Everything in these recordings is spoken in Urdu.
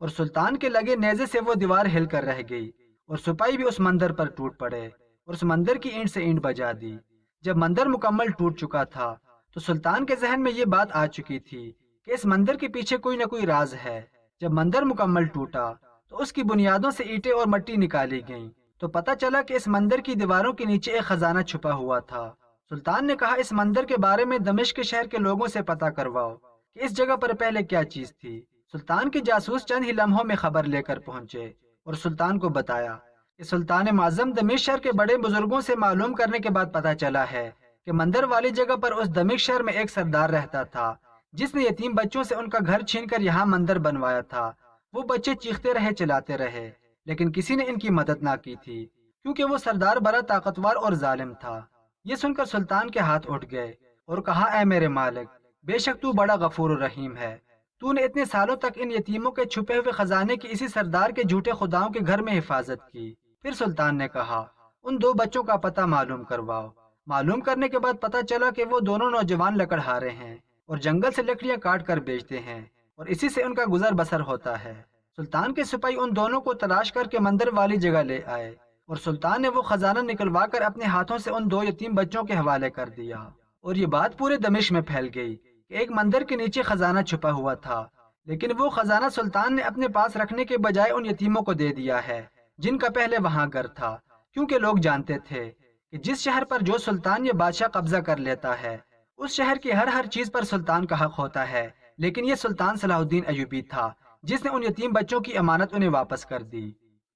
اور سلطان کے لگے نیزے سے وہ دیوار ہل کر رہ گئی اور سپاہی بھی اس مندر پر ٹوٹ پڑے اور اس مندر کی اینٹ سے اینٹ بجا دی۔ جب مندر مکمل ٹوٹ چکا تھا تو سلطان کے ذہن میں یہ بات آ چکی تھی کہ اس مندر کے پیچھے کوئی نہ کوئی راز ہے۔ جب مندر مکمل ٹوٹا تو اس کی بنیادوں سے اینٹیں اور مٹی نکالی گئیں تو پتہ چلا کہ اس مندر کی دیواروں کے نیچے ایک خزانہ چھپا ہوا تھا۔ سلطان نے کہا اس مندر کے بارے میں دمشق کے شہر کے لوگوں سے پتہ کرواؤ کہ اس جگہ پر پہلے کیا چیز تھی۔ سلطان کے جاسوس چند ہی لمحوں میں خبر لے کر پہنچے اور سلطان کو بتایا کہ سلطان معظم دمشق شہر کے بڑے بزرگوں سے معلوم کرنے کے بعد پتہ چلا ہے کہ مندر والی جگہ پر اس دمشق شہر میں ایک سردار رہتا تھا جس نے یتیم بچوں سے ان کا گھر چھین کر یہاں مندر بنوایا تھا۔ وہ بچے چیختے رہے، چلاتے رہے، لیکن کسی نے ان کی مدد نہ کی تھی کیونکہ وہ سردار بڑا طاقتور اور ظالم تھا۔ یہ سن کر سلطان کے ہاتھ اٹھ گئے اور کہا اے میرے مالک، بے شک تو بڑا غفور و رحیم ہے۔ تو نے اتنے سالوں تک ان یتیموں کے چھپے ہوئے خزانے کی اسی سردار کے جھوٹے خداؤں کے گھر میں حفاظت کی۔ پھر سلطان نے کہا ان دو بچوں کا پتہ معلوم کرواؤ۔ معلوم کرنے کے بعد پتہ چلا کہ وہ دونوں نوجوان لکڑہارے ہیں اور جنگل سے لکڑیاں کاٹ کر بیچتے ہیں اور اسی سے ان کا گزر بسر ہوتا ہے۔ سلطان کے سپاہی ان دونوں کو تلاش کر کے مندر والی جگہ لے آئے اور سلطان نے وہ خزانہ نکلوا کر اپنے ہاتھوں سے ان دو یتیم بچوں کے حوالے کر دیا۔ اور یہ بات پورے دمشق میں پھیل گئی کہ ایک مندر کے نیچے خزانہ چھپا ہوا تھا، لیکن وہ خزانہ سلطان نے اپنے پاس رکھنے کے بجائے ان یتیموں کو دے دیا ہے جن کا پہلے وہاں گھر تھا، کیونکہ لوگ جانتے تھے کہ جس شہر پر جو سلطان یا بادشاہ قبضہ کر لیتا ہے اس شہر کی ہر چیز پر سلطان کا حق ہوتا ہے۔ لیکن یہ سلطان صلاح الدین ایوبی تھا جس نے ان یتیم بچوں کی امانت انہیں واپس کر دی۔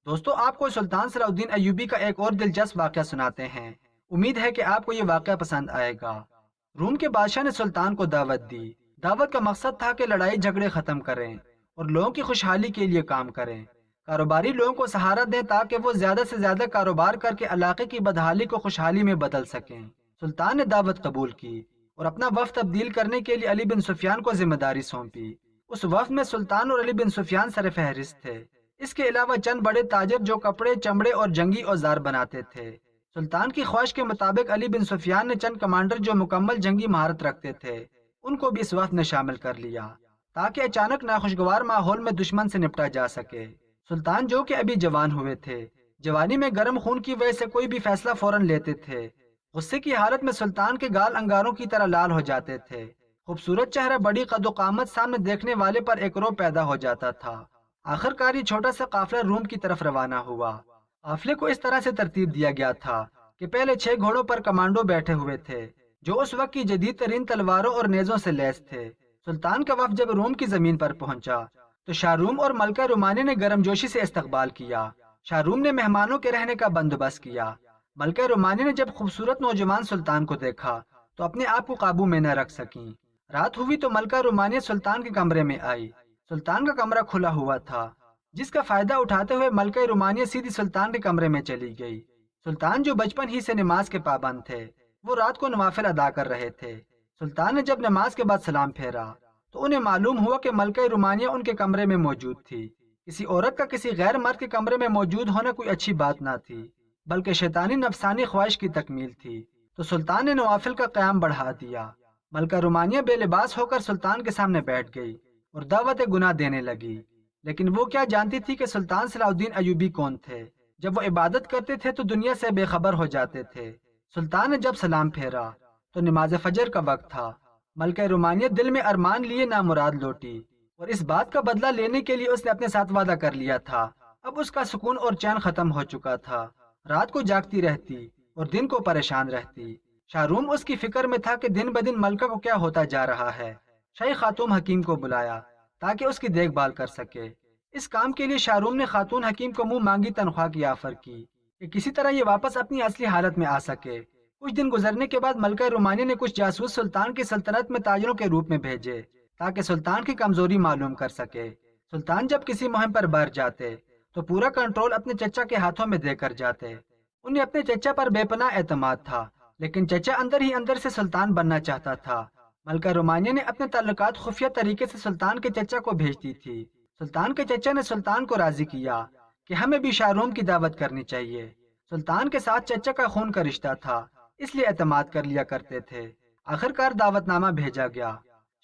دوستو، آپ کو سلطان صلاح الدین ایوبی کا ایک اور دلچسپ واقعہ سناتے ہیں۔ امید ہے کہ آپ کو یہ واقعہ پسند آئے گا۔ روم کے بادشاہ نے سلطان کو دعوت دی۔ دعوت کا مقصد تھا کہ لڑائی جھگڑے ختم کریں اور لوگوں کی خوشحالی کے لیے کام کریں، کاروباری لوگوں کو سہارا دیں تاکہ وہ زیادہ سے زیادہ کاروبار کر کے علاقے کی بدحالی کو خوشحالی میں بدل سکیں۔ سلطان نے دعوت قبول کی اور اپنا وفد تبدیل کرنے کے لیے علی بن سفیان کو ذمہ داری سونپی۔ اس وفد میں سلطان اور علی بن سفیان سر فہرست تھے۔ اس کے علاوہ چند بڑے تاجر جو کپڑے، چمڑے اور جنگی اوزار بناتے تھے۔ سلطان کی خواہش کے مطابق علی بن سفیان نے چند کمانڈر جو مکمل جنگی مہارت رکھتے تھے ان کو بھی اس وفد میں شامل کر لیا تاکہ اچانک ناخوشگوار ماحول میں دشمن سے نپٹا جا سکے۔ سلطان جو کہ ابھی جوان ہوئے تھے، جوانی میں گرم خون کی وجہ سے کوئی بھی فیصلہ فوراً لیتے تھے۔ غصے کی حالت میں سلطان کے گال انگاروں کی طرح لال ہو جاتے تھے۔ خوبصورت چہرہ، بڑی قد و قامت سامنے دیکھنے والے پر ایک رو پیدا ہو جاتا تھا۔ آخر کار یہ چھوٹا سا قافلہ روم کی طرف روانہ ہوا۔ قافلے کو اس طرح سے ترتیب دیا گیا تھا کہ پہلے 6 گھوڑوں پر کمانڈو بیٹھے ہوئے تھے جو اس وقت کی جدید ترین تلواروں اور نیزوں سے لیس تھے۔ سلطان کا وفد جب روم کی زمین پر پہنچا تو شاہ روم اور ملکہ رومانی نے گرم جوشی سے استقبال کیا۔ شاہ روم نے مہمانوں کے رہنے کا بندوبست کیا۔ ملکہ رومانی نے جب خوبصورت نوجوان سلطان کو دیکھا تو اپنے آپ کو قابو میں نہ رکھ سکیں۔ رات ہوئی تو ملکہ رومانی سلطان کے کمرے میں آئی۔ سلطان کا کمرہ کھلا ہوا تھا، جس کا فائدہ اٹھاتے ہوئے ملکہ رومانی سیدھی سلطان کے کمرے میں چلی گئی۔ سلطان جو بچپن ہی سے نماز کے پابند تھے، وہ رات کو نوافل ادا کر رہے تھے۔ سلطان نے جب نماز کے بعد سلام پھیرا تو انہیں معلوم ہوا کہ ملکہ رومانیہ ان کے کمرے میں موجود تھی۔ کسی عورت کا کسی غیر مرد کے کمرے میں موجود ہونا کوئی اچھی بات نہ تھی، بلکہ شیطانی نفسانی خواہش کی تکمیل تھی۔ تو سلطان نے نوافل کا قیام بڑھا دیا۔ ملکہ رومانیہ بے لباس ہو کر سلطان کے سامنے بیٹھ گئی اور دعوت گناہ دینے لگی۔ لیکن وہ کیا جانتی تھی کہ سلطان صلاح الدین ایوبی کون تھے؟ جب وہ عبادت کرتے تھے تو دنیا سے بے خبر ہو جاتے تھے۔ سلطان نے جب سلام پھیرا تو نماز فجر کا وقت تھا۔ ملکہ رومانیہ دل میں ارمان لیے نامراد لوٹی اور اس بات کا بدلہ لینے کے لیے اس نے اپنے ساتھ وعدہ کر لیا تھا۔ اب اس کا سکون اور چین ختم ہو چکا تھا۔ رات کو جاگتی رہتی اور دن کو پریشان رہتی۔ شاہ روم اس کی فکر میں تھا کہ دن بدن ملکہ کو کیا ہوتا جا رہا ہے۔ شاہی خاتون حکیم کو بلایا تاکہ اس کی دیکھ بھال کر سکے۔ اس کام کے لیے شاہ روم نے خاتون حکیم کو منہ مانگی تنخواہ کی آفر کی کہ کسی طرح یہ واپس اپنی اصلی حالت میں آ سکے۔ کچھ دن گزرنے کے بعد ملکہ رومانی نے کچھ جاسوس سلطان کی سلطنت میں تاجروں کے روپ میں بھیجے تاکہ سلطان کی کمزوری معلوم کر سکے۔ سلطان جب کسی مہم پر باہر جاتے تو پورا کنٹرول اپنے چچا کے ہاتھوں میں دے کر جاتے۔ انہیں اپنے چچا پر بے پناہ اعتماد تھا، لیکن چچا اندر ہی اندر سے سلطان بننا چاہتا تھا۔ ملکہ رومانیہ نے اپنے تعلقات خفیہ طریقے سے سلطان کے چچا کو بھیجتی تھی۔ سلطان کے چچا نے سلطان کو راضی کیا کہ ہمیں بھی شاہ روم کی دعوت کرنی چاہیے۔ سلطان کے ساتھ چچا کا خون کا رشتہ تھا، اس لیے اعتماد کر لیا کرتے تھے۔ آخر کار دعوت نامہ بھیجا گیا۔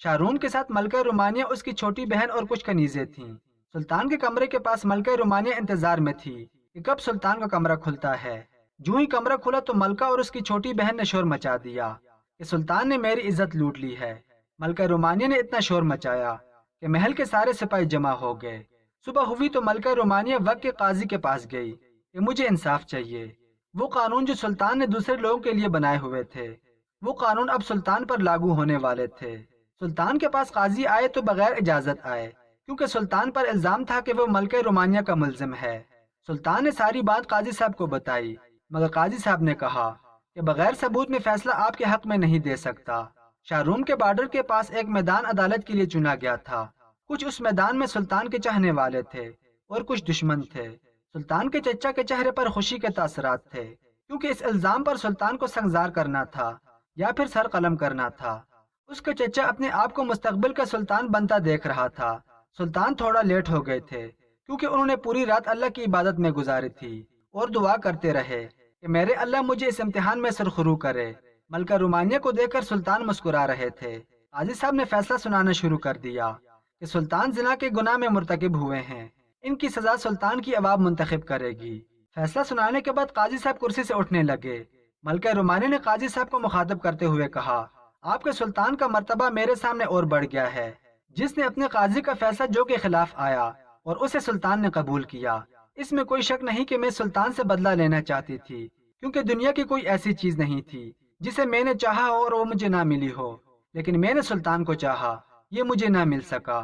شاہ روم کے ساتھ ملکہ رومانیہ، اس کی چھوٹی بہن اور کچھ کنیزیں تھیں۔ سلطان کے کمرے کے پاس ملکہ رومانیہ انتظار میں تھی کہ کب سلطان کا کمرہ کھلتا ہے۔ جو ہی کمرہ کھلا تو ملکہ اور اس کی چھوٹی بہن نے شور مچا دیا کہ سلطان نے میری عزت لوٹ لی ہے۔ ملکہ رومانیہ نے اتنا شور مچایا کہ محل کے سارے سپاہی جمع ہو گئے۔ صبح ہوئی تو ملکہ رومانیہ وقت کے قاضی کے پاس گئی کہ مجھے انصاف چاہیے۔ وہ قانون جو سلطان نے دوسرے لوگوں کے لیے بنائے ہوئے تھے، وہ قانون اب سلطان پر لاگو ہونے والے تھے۔ سلطان کے پاس قاضی آئے تو بغیر اجازت آئے، کیونکہ سلطان پر الزام تھا کہ وہ ملکہ رومانیہ کا ملزم ہے۔ سلطان نے ساری بات قاضی صاحب کو بتائی، مگر قاضی صاحب نے کہا کہ بغیر ثبوت میں فیصلہ آپ کے حق میں نہیں دے سکتا۔ شاہ روم کے بارڈر کے پاس ایک میدان عدالت کے لیے چنا گیا تھا۔ کچھ اس میدان میں سلطان کے چاہنے والے تھے اور کچھ دشمن تھے۔ سلطان کے چچا کے چہرے پر خوشی کے تاثرات تھے، کیونکہ اس الزام پر سلطان کو سنگسار کرنا تھا یا پھر سر قلم کرنا تھا۔ اس کے چچا اپنے آپ کو مستقبل کا سلطان بنتا دیکھ رہا تھا۔ سلطان تھوڑا لیٹ ہو گئے تھے، کیونکہ انہوں نے پوری رات اللہ کی عبادت میں گزاری تھی اور دعا کرتے رہے کہ میرے اللہ مجھے اس امتحان میں سرخرو کرے۔ ملکہ رومانیہ کو دیکھ کر سلطان مسکرا رہے تھے۔ قاضی صاحب نے فیصلہ سنانا شروع کر دیا کہ سلطان زنا کے گناہ میں مرتکب ہوئے ہیں، ان کی سزا سلطان کی عوام منتخب کرے گی۔ فیصلہ سنانے کے بعد قاضی صاحب کرسی سے اٹھنے لگے۔ ملکہ رومانیہ نے قاضی صاحب کو مخاطب کرتے ہوئے کہا، آپ کے سلطان کا مرتبہ میرے سامنے اور بڑھ گیا ہے، جس نے اپنے قاضی کا فیصلہ جو کے خلاف آیا اور اسے سلطان نے قبول کیا۔ اس میں کوئی شک نہیں کہ میں سلطان سے بدلہ لینا چاہتی تھی، کیونکہ دنیا کی کوئی ایسی چیز نہیں تھی جسے میں نے چاہا ہو اور وہ مجھے نہ ملی ہو، لیکن میں نے سلطان کو چاہا، یہ مجھے نہ مل سکا۔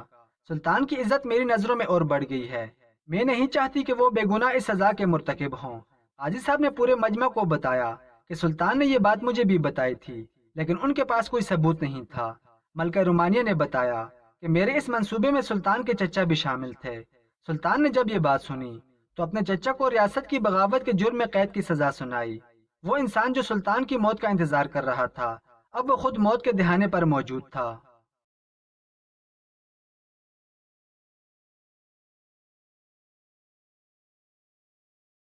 سلطان کی عزت میری نظروں میں اور بڑھ گئی ہے، میں نہیں چاہتی کہ وہ بے گناہ اس سزا کے مرتکب ہوں۔ قاضی صاحب نے پورے مجمع کو بتایا کہ سلطان نے یہ بات مجھے بھی بتائی تھی، لیکن ان کے پاس کوئی ثبوت نہیں تھا۔ ملکہ رومانیہ نے بتایا کہ میرے اس منصوبے میں سلطان کے چچا بھی شامل تھے۔ سلطان نے جب یہ بات سنی تو اپنے چچا کو ریاست کی بغاوت کے جرم میں قید کی سزا سنائی۔ وہ انسان جو سلطان کی موت کا انتظار کر رہا تھا، اب وہ خود موت کے دہانے پر موجود تھا۔